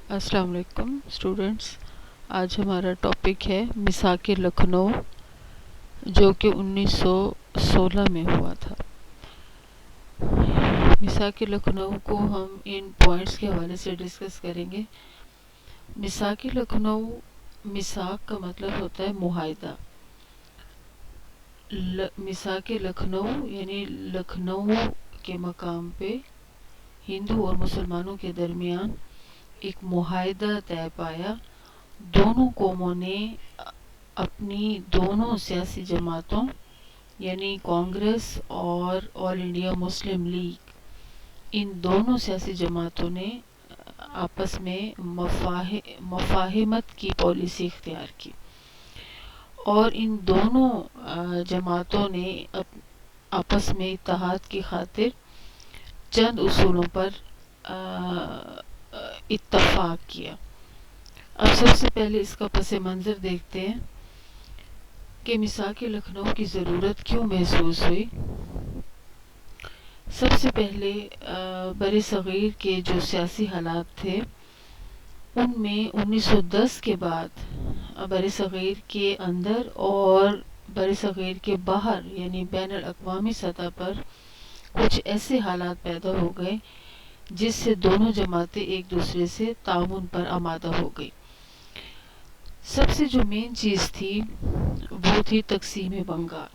السلام علیکم اسٹوڈنٹس. آج ہمارا ٹاپک ہے میثاق لکھنؤ جو کہ 1916 میں ہوا تھا. میثاق لکھنؤ کو ہم ان پوائنٹس کے حوالے سے ڈسکس کریں گے. میثاق لکھنؤ، میثاق کا مطلب ہوتا ہے معاہدہ. میثاق لکھنؤ یعنی لکھنؤ کے مقام پہ ہندو اور مسلمانوں کے درمیان ایک معاہدہ طے پایا. دونوں قوموں نے اپنی دونوں سیاسی جماعتوں یعنی کانگریس اور آل انڈیا مسلم لیگ، ان دونوں سیاسی جماعتوں نے آپس میں مفاہمت کی پالیسی اختیار کی، اور ان دونوں جماعتوں نے آپس میں اتحاد کی خاطر چند اصولوں پر اتفاق کیا. اب سب سے پہلے اس کا پس منظر دیکھتے ہیں کہ میثاق لکھنؤ کی ضرورت کیوں محسوس ہوئی. سب سے پہلے بر صغیر کے جو سیاسی حالات تھے ان میں 1910 کے بعد بر صغیر کے اندر اور بر صغیر کے باہر یعنی بین الاقوامی سطح پر کچھ ایسے حالات پیدا ہو گئے جس سے دونوں جماعتیں ایک دوسرے سے تعاون پر آمادہ ہو گئی. سب سے جو مین چیز تھی وہ تھی تقسیم بنگال.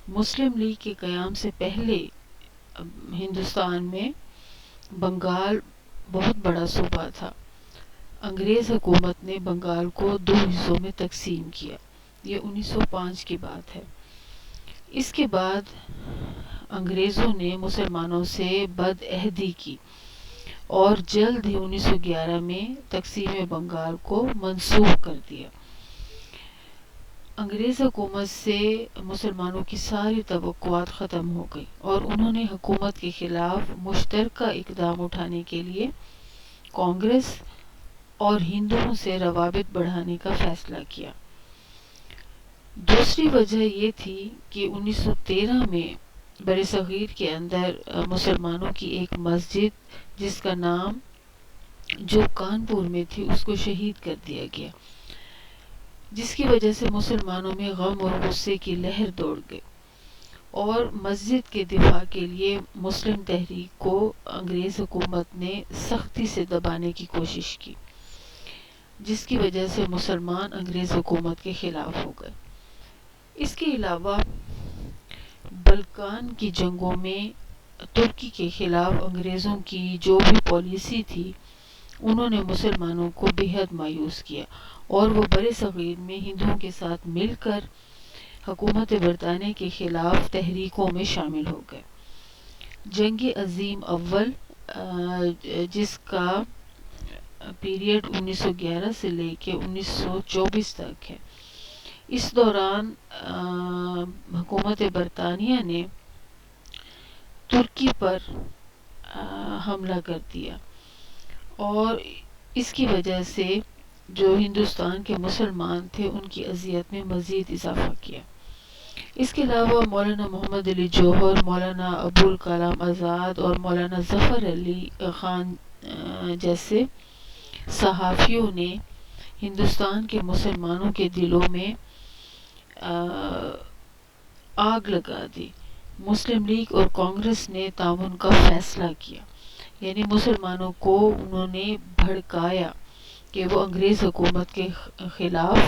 مسلم لیگ کے قیام سے پہلے ہندوستان میں بنگال بہت بڑا صوبہ تھا. انگریز حکومت نے بنگال کو 2 حصوں میں تقسیم کیا. یہ 1905 کی بات ہے. اس کے بعد انگریزوں نے مسلمانوں سے بد عہدی کی اور جلد ہی 1911 میں تقسیم بنگال کو منسوخ کر دیا. انگریز حکومت سے مسلمانوں کی ساری توقعات ختم ہو گئی اور انہوں نے حکومت کے خلاف مشترکہ اقدام اٹھانے کے لیے کانگریس اور ہندوؤں سے روابط بڑھانے کا فیصلہ کیا. دوسری وجہ یہ تھی کہ 1913 میں بر صغیر کے اندر مسلمانوں کی ایک مسجد جس کا نام جو کانپور میں تھی اس کو شہید کر دیا گیا، جس کی وجہ سے مسلمانوں میں غم اور غصے کی لہر دوڑ گئی اور مسجد کے دفاع کے لیے مسلم تحریک کو انگریز حکومت نے سختی سے دبانے کی کوشش کی، جس کی وجہ سے مسلمان انگریز حکومت کے خلاف ہو گئے. اس کے علاوہ بلکان کی جنگوں میں ترکی کے خلاف انگریزوں کی جو بھی پالیسی تھی انہوں نے مسلمانوں کو بے حد مایوس کیا اور وہ بر صغیر میں ہندوؤں کے ساتھ مل کر حکومت برطانیہ کے خلاف تحریکوں میں شامل ہو گئے. جنگ عظیم اول جس کا پیریڈ 1911 سے لے کے 1924 تک ہے، اس دوران حکومت برطانیہ نے ترکی پر حملہ کر دیا اور اس کی وجہ سے جو ہندوستان کے مسلمان تھے ان کی اذیت میں مزید اضافہ کیا. اس کے علاوہ مولانا محمد علی جوہر، مولانا ابوالکلام آزاد اور مولانا ظفر علی خان جیسے صحافیوں نے ہندوستان کے مسلمانوں کے دلوں میں آگ لگا دی. مسلم لیگ اور کانگریس نے تعاون کا فیصلہ کیا، یعنی مسلمانوں کو انہوں نے بھڑکایا کہ وہ انگریز حکومت کے خلاف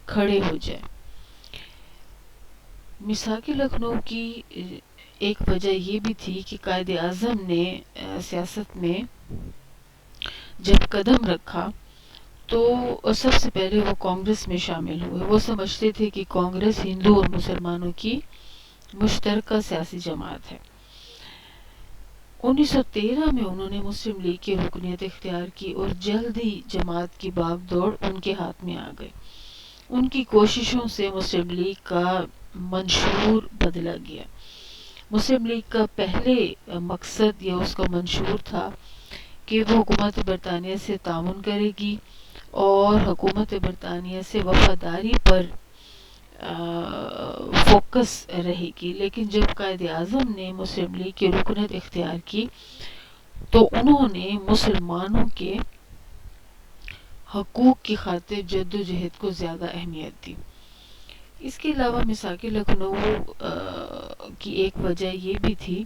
کھڑے ہو جائیں. میثاق لکھنؤ کی ایک وجہ یہ بھی تھی کہ قائد اعظم نے سیاست میں جب قدم رکھا تو سب سے پہلے وہ کانگریس میں شامل ہوئے. وہ سمجھتے تھے کہ کانگریس ہندو اور مسلمانوں کی مشترکہ سیاسی جماعت ہے. 1913 میں انہوں نے مسلم لیگ کی رکنیت اختیار کی اور جلد ہی جماعت کی باغ دوڑ ان کے ہاتھ میں آ گئی. ان کی کوششوں سے مسلم لیگ کا منشور بدلا گیا. مسلم لیگ کا پہلے مقصد یا اس کا منشور تھا کہ وہ حکومت برطانیہ سے تعاون کرے گی اور حکومت برطانیہ سے وفاداری پر فوکس رہے گی. لیکن جب قائد اعظم نے مسلم لیگ کی رکنیت اختیار کی تو انہوں نے مسلمانوں کے حقوق کی خاطر جد و جہد کو زیادہ اہمیت دی۔ اس کے علاوہ میثاق لکھنؤ کی ایک وجہ یہ بھی تھی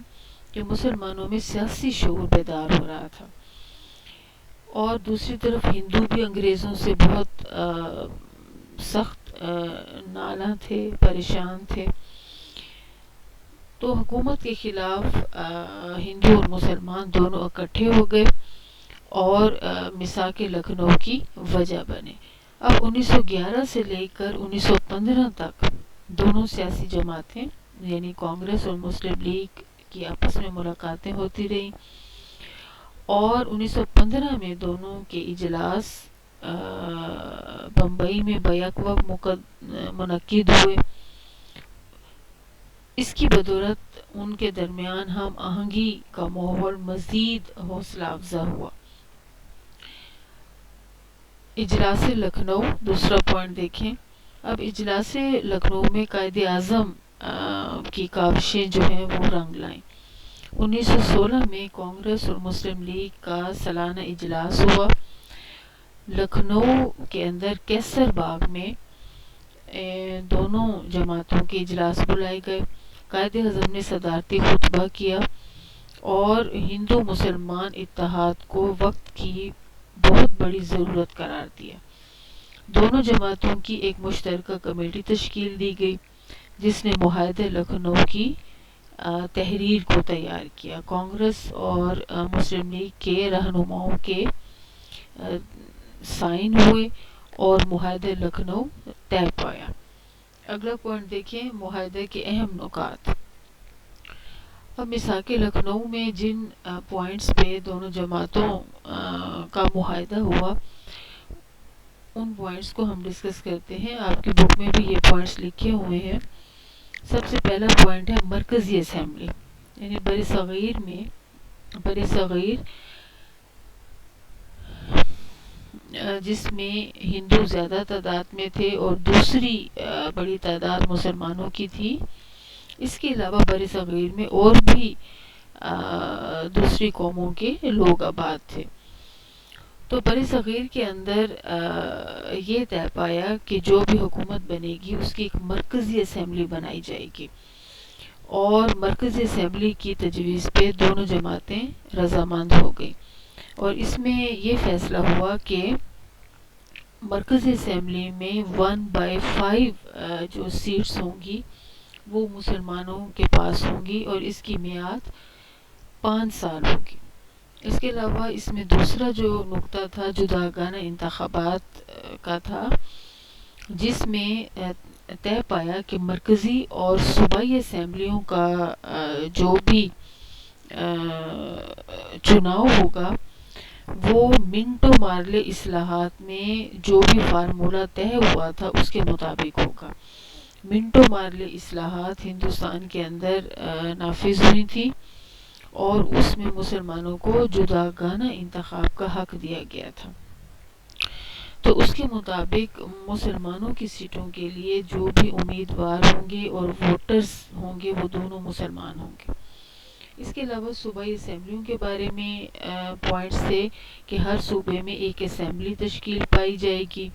کہ مسلمانوں میں سیاسی شعور بیدار ہو رہا تھا، اور دوسری طرف ہندو بھی انگریزوں سے بہت سخت نالاں تھے، پریشان تھے۔ تو حکومت کے خلاف ہندو اور مسلمان دونوں اکٹھے ہو گئے اور میثاق لکھنؤ کی وجہ بنے۔ اب 1911 سے لے کر 1915 تک دونوں سیاسی جماعتیں یعنی کانگریس اور مسلم لیگ کی آپس میں ملاقاتیں ہوتی رہیں، اور 1915 میں دونوں کے اجلاس بمبئی میں بیک وقت منعقد ہوئے۔ اس کی بدولت ان کے درمیان ہم آہنگی کا ماحول مزید حوصلہ افزا ہوا۔ اجلاس لکھنؤ، دوسرا پوائنٹ دیکھیں۔ اب اجلاس لکھنؤ میں قائد اعظم کی کاوشیں جو ہیں وہ رنگ لائیں۔ 1916 میں کانگریس اور مسلم لیگ کا سالانہ اجلاس ہوا۔ لکھنؤ کے اندر کیسر باغ میں دونوں جماعتوں کے اجلاس بلائے گئے۔ قائد اعظم نے صدارتی خطبہ کیا اور ہندو مسلمان اتحاد کو وقت کی بہت بڑی ضرورت قرار دیا۔ دونوں جماعتوں کی ایک مشترکہ کمیٹی تشکیل دی گئی جس نے معاہدہ لکھنؤ کی تحریر کو تیار کیا۔ کانگریس اور مسلم لیگ کے رہنماؤں کے سائن ہوئے اور معاہدہ لکھنؤ طے پایا۔ اگلا پوائنٹ دیکھیں، معاہدے کے اہم نکات۔ اب میثاق لکھنؤ میں جن پوائنٹس پہ دونوں جماعتوں کا معاہدہ ہوا ان پوائنٹس کو ہم ڈسکس کرتے ہیں۔ آپ کی بک میں بھی یہ پوائنٹس لکھے ہوئے ہیں۔ سب سے پہلا پوائنٹ ہے مرکزی اسمبلی، یعنی بر صغیر جس میں ہندو زیادہ تعداد میں تھے اور دوسری بڑی تعداد مسلمانوں کی تھی۔ اس کے علاوہ بر صغیر میں اور بھی دوسری قوموں کے لوگ آباد تھے۔ تو بر صغیر کے اندر یہ طے پایا کہ جو بھی حکومت بنے گی اس کی ایک مرکزی اسمبلی بنائی جائے گی، اور مرکزی اسمبلی کی تجویز پہ دونوں جماعتیں رضامند ہو گئیں، اور اس میں یہ فیصلہ ہوا کہ مرکزی اسمبلی میں 1/5 جو سیٹس ہوں گی وہ مسلمانوں کے پاس ہوں گی، اور اس کی میعاد 5 سال ہوگی۔ اس کے علاوہ اس میں دوسرا جو نقطہ تھا جداگانہ انتخابات کا تھا، جس میں طے پایا کہ مرکزی اور صوبائی اسمبلیوں کا جو بھی چناؤ ہوگا وہ منٹو مارلے اصلاحات میں جو بھی فارمولہ طے ہوا تھا اس کے مطابق ہوگا۔ منٹو مارلے اصلاحات ہندوستان کے اندر نافذ ہوئی تھی اور اس میں مسلمانوں کو جداگانہ انتخاب کا حق دیا گیا تھا۔ تو اس کے مطابق مسلمانوں کی سیٹوں کے لیے جو بھی امیدوار ہوں گے اور ووٹرز ہوں گے وہ دونوں مسلمان ہوں گے۔ اس کے علاوہ صوبائی اسمبلیوں کے بارے میں پوائنٹس تھے کہ ہر صوبے میں ایک اسمبلی تشکیل پائی جائے گی،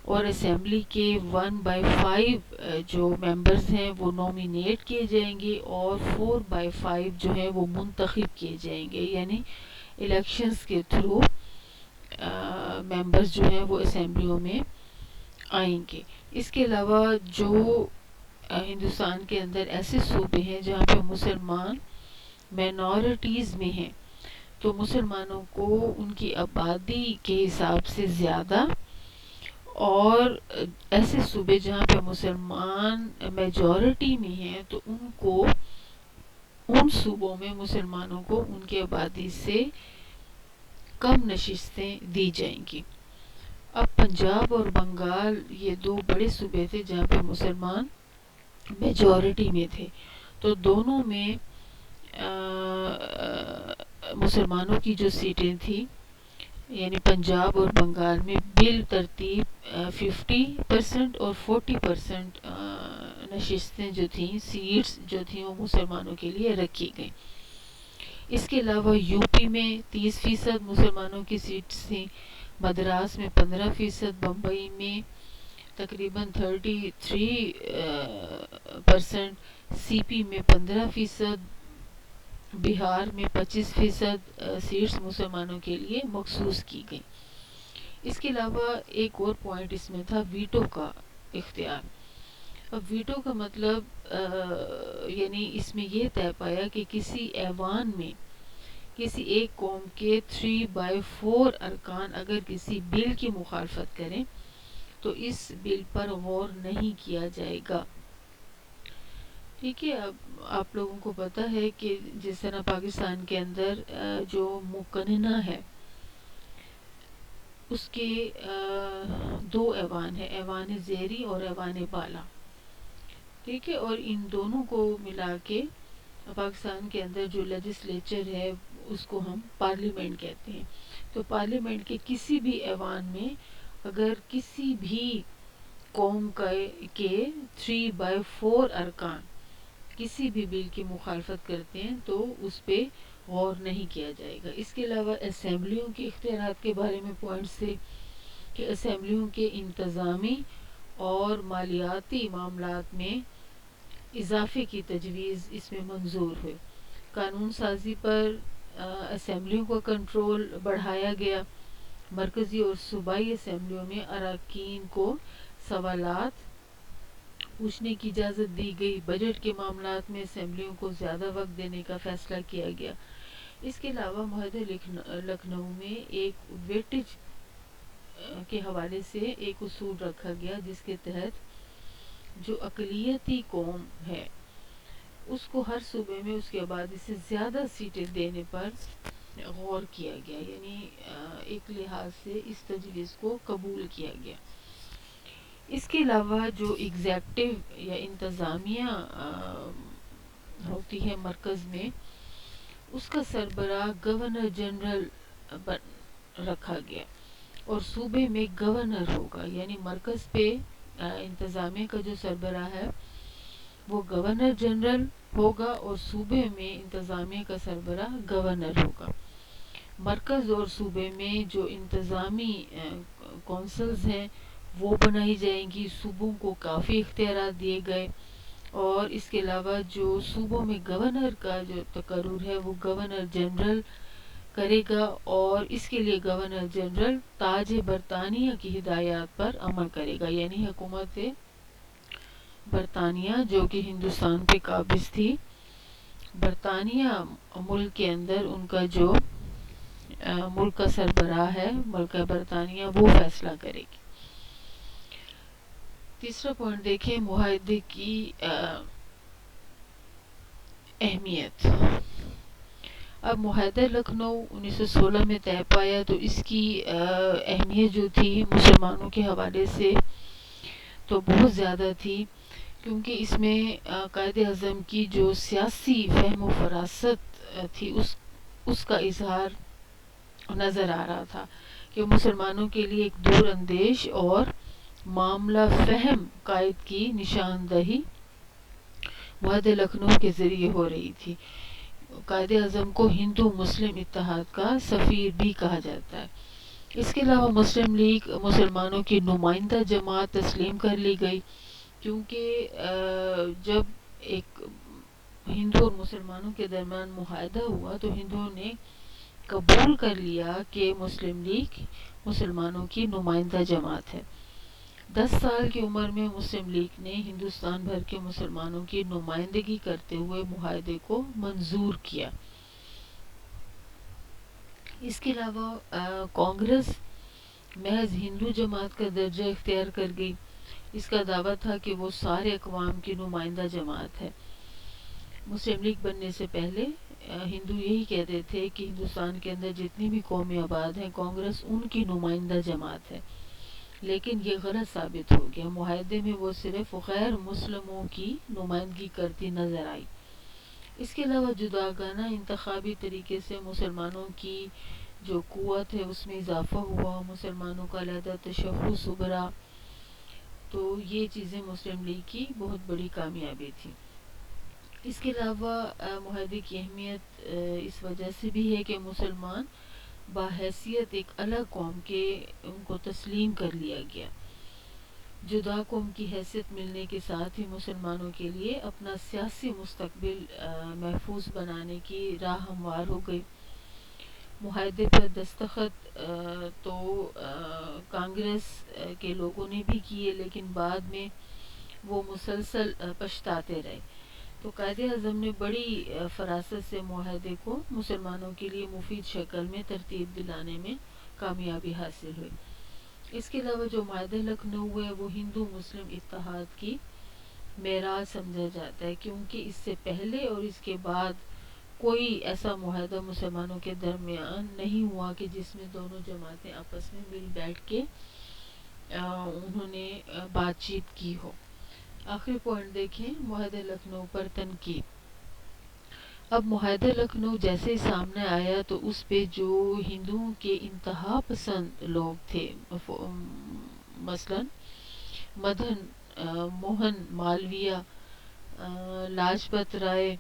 اور اسمبلی کے 1/5 جو ممبرز ہیں وہ نومینیٹ کیے جائیں گے، اور 4/5 جو ہیں وہ منتخب کیے جائیں گے، یعنی الیکشنز کے تھرو ممبرز جو ہیں وہ اسمبلیوں میں آئیں گے۔ اس کے علاوہ جو ہندوستان کے اندر ایسے صوبے ہیں جہاں پہ مسلمان مائنورٹیز میں ہیں، تو مسلمانوں کو ان کی آبادی کے حساب سے زیادہ، اور ایسے صوبے جہاں پہ مسلمان میجورٹی میں ہیں تو ان صوبوں میں مسلمانوں کو ان کی آبادی سے کم نشستیں دی جائیں گی۔ اب پنجاب اور بنگال یہ 2 بڑے صوبے تھے جہاں پہ مسلمان میجورٹی میں تھے، تو دونوں میں مسلمانوں کی جو سیٹیں تھیں یعنی پنجاب اور بنگال میں بالترتیب 50% اور 40% نشستیں جو تھیں، سیٹس جو تھیں وہ مسلمانوں کے لیے رکھی گئیں۔ اس کے علاوہ یو پی میں 30% مسلمانوں کی سیٹس تھیں، مدراس میں 15%، بمبئی میں تقریباً 33%، سی پی میں 15%، بہار میں 25% سیٹس مسلمانوں کے لیے مخصوص کی گئیں۔ اس کے علاوہ ایک اور پوائنٹ اس میں تھا ویٹو کا اختیار۔ اب ویٹو کا مطلب یعنی اس میں یہ طے پایا کہ کسی ایوان میں کسی ایک قوم کے 3/4 ارکان اگر کسی بل کی مخالفت کریں تو اس بل پر غور نہیں کیا جائے گا۔ ٹھیک ہے، اب آپ لوگوں کو پتہ ہے کہ جس طرح پاکستان کے اندر جو مقننہ ہے اس کے 2 ایوان ہیں، ایوان زیری اور ایوان بالا۔ ٹھیک ہے، اور ان دونوں کو ملا کے پاکستان کے اندر جو لیجسلیچر ہے اس کو ہم پارلیمنٹ کہتے ہیں۔ تو پارلیمنٹ کے کسی بھی ایوان میں اگر کسی بھی قوم کے 3/4 ارکان کسی بھی بل کی مخالفت کرتے ہیں تو اس پہ غور نہیں کیا جائے گا۔ اس کے علاوہ اسمبلیوں کے اختیارات کے بارے میں پوائنٹس تھے کہ اسمبلیوں کے انتظامی اور مالیاتی معاملات میں اضافے کی تجویز اس میں منظور ہوئی۔ قانون سازی پر اسمبلیوں کا کنٹرول بڑھایا گیا۔ مرکزی اور صوبائی اسمبلیوں میں اراکین کو سوالات پوچھنے کی اجازت دی گئی۔ بجٹ کے معاملات میں اسمبلیوں کو زیادہ وقت دینے کا فیصلہ کیا گیا۔ اس کے علاوہ معاہدہ لکھنؤ میں ایک ویٹیج کے حوالے سے ایک اصول رکھا گیا جس کے تحت جو اقلیتی قوم ہے اس کو ہر صوبے میں اس کی آبادی سے زیادہ سیٹیں دینے پر غور کیا گیا، یعنی ایک لحاظ سے اس تجویز کو قبول کیا گیا۔ اس کے علاوہ جو ایگزیکٹو یا انتظامیہ ہوتی ہے مرکز میں اس کا سربراہ گورنر جنرل رکھا گیا اور صوبے میں گورنر ہوگا، یعنی مرکز پہ انتظامیہ کا جو سربراہ ہے وہ گورنر جنرل ہوگا اور صوبے میں انتظامیہ کا سربراہ گورنر ہوگا۔ مرکز اور صوبے میں جو انتظامی کونسلز ہیں وہ بنائی جائیں گی۔ صوبوں کو کافی اختیارات دیے گئے اور اس کے علاوہ جو صوبوں میں گورنر کا جو تقرر ہے وہ گورنر جنرل کرے گا اور اس کے لیے گورنر جنرل تاج برطانیہ کی ہدایات پر عمل کرے گا، یعنی حکومت برطانیہ جو کہ ہندوستان پہ قابض تھی، برطانیہ ملک کے اندر ان کا جو ملک کا سربراہ ہے ملکہ برطانیہ وہ فیصلہ کرے گی۔ تیسرا پوائنٹ دیکھیں معاہدے کی اہمیت۔ اب معاہدہ لکھنؤ 1916 میں طے پایا تو اس کی اہمیت جو تھی مسلمانوں کے حوالے سے تو بہت زیادہ تھی، کیونکہ اس میں قائد اعظم کی جو سیاسی فہم و فراست تھی اس کا اظہار نظر آ رہا تھا کہ مسلمانوں کے لیے ایک دور اندیش اور معاملہ فہم قائد کی نشاندہی معاہدہ لکھنؤ کے ذریعے ہو رہی تھی۔ قائد اعظم کو ہندو مسلم اتحاد کا سفیر بھی کہا جاتا ہے۔ اس کے علاوہ مسلم لیگ مسلمانوں کی نمائندہ جماعت تسلیم کر لی گئی، کیونکہ جب ایک ہندو اور مسلمانوں کے درمیان معاہدہ ہوا تو ہندوؤں نے قبول کر لیا کہ مسلم لیگ مسلمانوں کی نمائندہ جماعت ہے۔ 10 سال کی عمر میں مسلم لیگ نے ہندوستان بھر کے مسلمانوں کی نمائندگی کرتے ہوئے معاہدے کو منظور کیا۔ اس کے علاوہ کانگریس محض ہندو جماعت کا درجہ اختیار کر گئی۔ اس کا دعویٰ تھا کہ وہ سارے اقوام کی نمائندہ جماعت ہے۔ مسلم لیگ بننے سے پہلے ہندو یہی کہتے تھے کہ ہندوستان کے اندر جتنی بھی قومیں آباد ہیں کانگریس ان کی نمائندہ جماعت ہے، لیکن یہ غلط ثابت ہو گیا۔ معاہدے میں وہ صرف غیر مسلموں کی نمائندگی کرتی نظر آئی۔ اس کے علاوہ جداگانہ انتخابی طریقے سے مسلمانوں کی جو قوت ہے اس میں اضافہ ہوا، مسلمانوں کا علیحدہ تشخص ابھرا، تو یہ چیزیں مسلم لیگ کی بہت بڑی کامیابی تھی۔ اس کے علاوہ معاہدے کی اہمیت اس وجہ سے بھی ہے کہ مسلمان بحیثیت ایک الگ قوم کے ان کو تسلیم کر لیا گیا. جدا قوم کی حیثیت ملنے کے ساتھ ہی مسلمانوں کے لیے اپنا سیاسی مستقبل محفوظ بنانے کی راہ ہموار ہو گئی. معاہدے پر دستخط تو کانگریس کے لوگوں نے بھی کیے، لیکن بعد میں وہ مسلسل پچھتاتے رہے. تو قائد اعظم نے بڑی فراست سے معاہدے کو مسلمانوں کے لیے مفید شکل میں ترتیب دلانے میں کامیابی حاصل ہوئی. اس کے علاوہ جو معاہدہ لکھنؤ ہے وہ ہندو مسلم اتحاد کی معراج سمجھا جاتا ہے، کیونکہ اس سے پہلے اور اس کے بعد کوئی ایسا معاہدہ مسلمانوں کے درمیان نہیں ہوا کہ جس میں دونوں جماعتیں آپس میں مل بیٹھ کے انہوں نے بات چیت کی ہو. آخری پوائنٹ دیکھیں، معاہدہ لکھنؤ پر تنقید. اب معاہدہ لکھنؤ جیسے سامنے آیا تو اس پہ جو ہندوؤں کے انتہا پسند لوگ تھے، مثلا مدن موہن مالویہ، لاجپت رائے،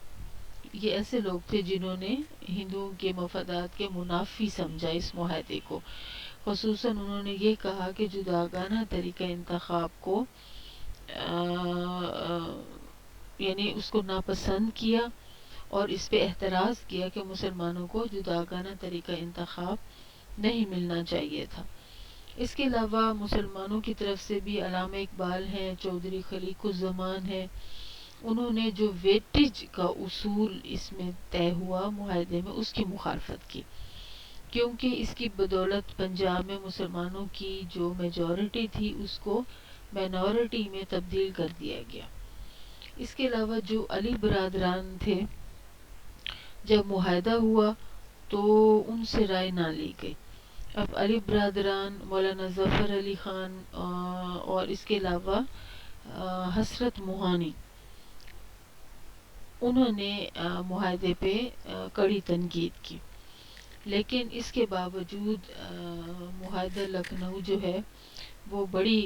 یہ ایسے لوگ تھے جنہوں نے ہندوؤں کے مفادات کے منافی سمجھا اس معاہدے کو. خصوصاً انہوں نے یہ کہا کہ جداگانہ طریقہ انتخاب کو یعنی اس کو ناپسند کیا اور اس پہ اعتراض کیا کہ مسلمانوں کو جداگانہ طریقہ انتخاب نہیں ملنا چاہیے تھا. اس کے علاوہ مسلمانوں کی طرف سے بھی علامہ اقبال ہیں، چودھری خلیق الزمان ہیں، انہوں نے جو ویٹیج کا اصول اس میں طے ہوا معاہدے میں اس کی مخالفت کی، کیونکہ اس کی بدولت پنجاب میں مسلمانوں کی جو میجورٹی تھی اس کو مائنورٹی میں تبدیل کر دیا گیا. اس کے علاوہ جو علی برادران تھے، جب معاہدہ ہوا تو ان سے رائے نہ لی گئی. اب علی برادران، مولانا ظفر علی خان اور اس کے علاوہ حسرت موہانی، انہوں نے معاہدے پہ کڑی تنقید کی، لیکن اس کے باوجود معاہدہ لکھنؤ جو ہے وہ بڑی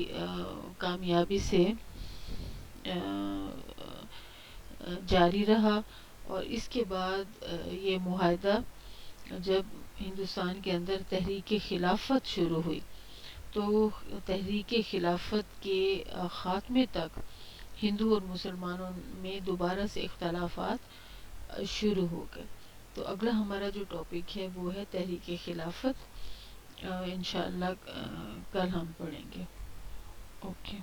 کامیابی سے جاری رہا. اور اس کے بعد یہ معاہدہ جب ہندوستان کے اندر تحریک خلافت شروع ہوئی تو تحریک خلافت کے خاتمے تک ہندو اور مسلمانوں میں دوبارہ سے اختلافات شروع ہو گئے. تو اگلا ہمارا جو ٹاپک ہے وہ ہے تحریک خلافت. انشاءاللہ کل ہم پڑھیں گے. اوکے.